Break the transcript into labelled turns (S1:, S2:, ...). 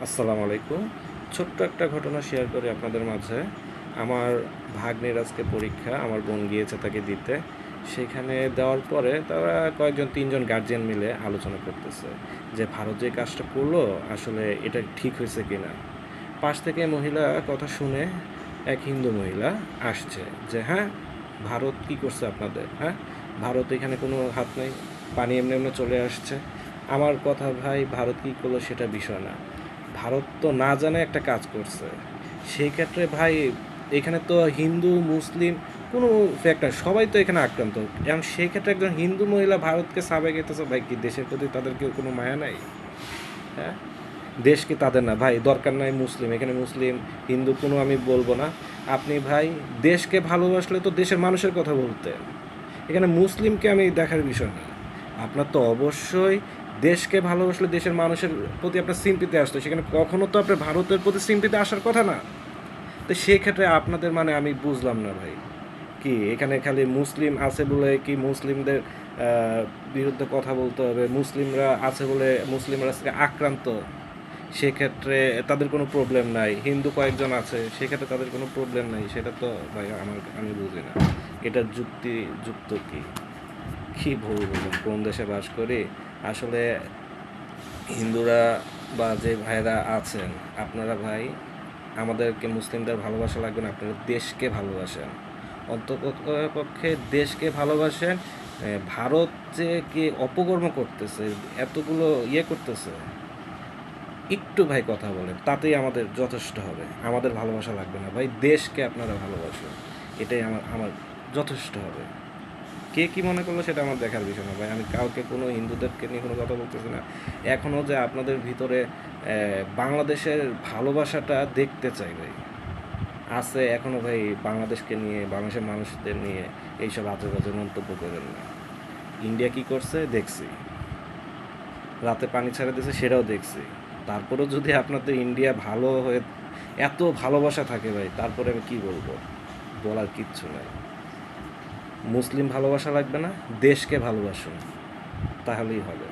S1: আসসালামু আলাইকুম। ছোট্ট একটা ঘটনা শেয়ার করি আপনাদের মাঝে। আমার ভাগ্নের আজকে পরীক্ষা, আমার বোন গিয়েছে তাকে দিতে। সেখানে দেওয়ার পরে তারা কয়েকজন ৩ জন গার্জিয়ান মিলে আলোচনা করতেছে যে, ভারত যে কাজটা করলো আসলে এটা ঠিক হইছে কিনা? পাশ থেকে মহিলা কথা শুনে এক হিন্দু মহিলা আসছে যে, "হ্যাঁ, ভারত কি করছে আপনাদের? হ্যাঁ? ভারত এখানে কোনো হাত নাই। পানি এমনি, এমনি চলে আসছে।" আমার কথা ভাই ভারত কী করলো সেটা বিষয় না। ভারত তো না জানে একটা কাজ করছে। সেই ক্ষেত্রে ভাই এখানে তো হিন্দু, মুসলিম কোনো ফ্যাক্টর সবাই তো এখানে আক্রান্ত। এখন সেই ক্ষেত্রে একজন হিন্দু মহিলা ভারতকে সাবে গেতেছে ভাই কি দেশের প্রতি তাদের কি কোনো মায়া নাই? হ্যাঁ? দেশ কি তাদের না? ভাই দরকার নাই মুসলিম, এখানে মুসলিম, হিন্দু কোনো আমি বলবো না। আপনি ভাই দেশকে ভালোবাসলে তো দেশের মানুষের কথা বলতেন। এখানে মুসলিমকে আমি দেখার বিষয় না। আপনার তো অবশ্যই দেশকে ভালোবাসলে দেশের মানুষের প্রতি আপনার সিম্পিতে আসতো। সেখানে কখনো তো আপনার ভারতের প্রতি সিম্পিতে আসার কথা না। তো সেক্ষেত্রে আপনাদের মানে আমি বুঝলাম না ভাই। কি এখানে খালি মুসলিম আছে বলে কি মুসলিমদের বিরুদ্ধে কথা বলতে হবে? মুসলিমরা আছে বলে মুসলিমরা আজকে আক্রান্ত। সেক্ষেত্রে তাদের কোনো প্রবলেম নাই। হিন্দু কয়েকজন আছে, সেক্ষেত্রে তাদের কোনো প্রবলেম নাই। সেটা তো ভাই আমি বুঝি না। এটার যুক্ত কি? কি বলবো কোন দেশে বাস করি? আসলে হিন্দুরা বা যে ভাইরা আছেন, আপনারা ভাই আমাদেরকে মুসলিমদের ভালোবাসা লাগবে না, আপনারা দেশকে ভালোবাসেন। অন্ততপক্ষে দেশকে ভালোবাসেন। ভারত যে কি অপকর্ম করতেছে, এতগুলো করতেছে, একটু ভাই কথা বলেন, তাতেই আমাদের যথেষ্ট হবে। আমাদের ভালোবাসা লাগবে না ভাই, দেশকে আপনারা ভালোবাসুন। এটাই আমার আমার যথেষ্ট হবে। কে কী মনে করলো সেটা আমার দেখার বিষয় না ভাই। আমি কাউকে কোনো হিন্দুদেরকে নিয়ে কোনো কথা বলতেছি না। এখনও যে আপনাদের ভিতরে বাংলাদেশের ভালোবাসাটা দেখতে চাই ভাই। আছে এখনও ভাই বাংলাদেশকে নিয়ে, বাংলাদেশের মানুষদের নিয়ে এইসব আজে-বাজে মন্তব্য করেন না। ইন্ডিয়া কী করছে দেখছি। রাতে পানি ছেড়ে দিয়েছে সেটাও দেখছি। তারপরেও যদি আপনাদের ইন্ডিয়া ভালো হয়ে এত ভালোবাসা থাকে ভাই, তারপরে আমি কী বলবো? বলার কিচ্ছু নাই। মুসলিম ভালোবাসা লাগবে না, দেশকে ভালোবাসুন, তাহলেই হবে।